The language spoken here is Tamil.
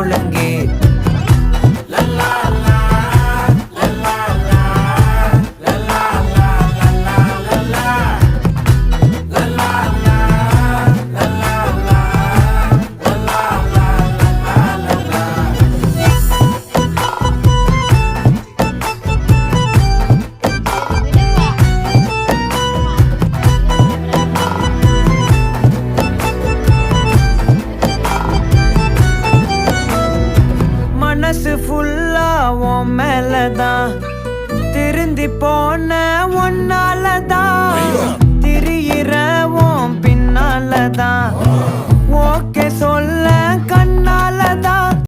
ஒழுங்கே. மனசு ஃபுல்லா உன் மேலதான், திருந்தி போன ஒன்னாலதான், திரியிற உன் பின்னாலதான், ஓகே சொல்ல கண்ணாலதான்.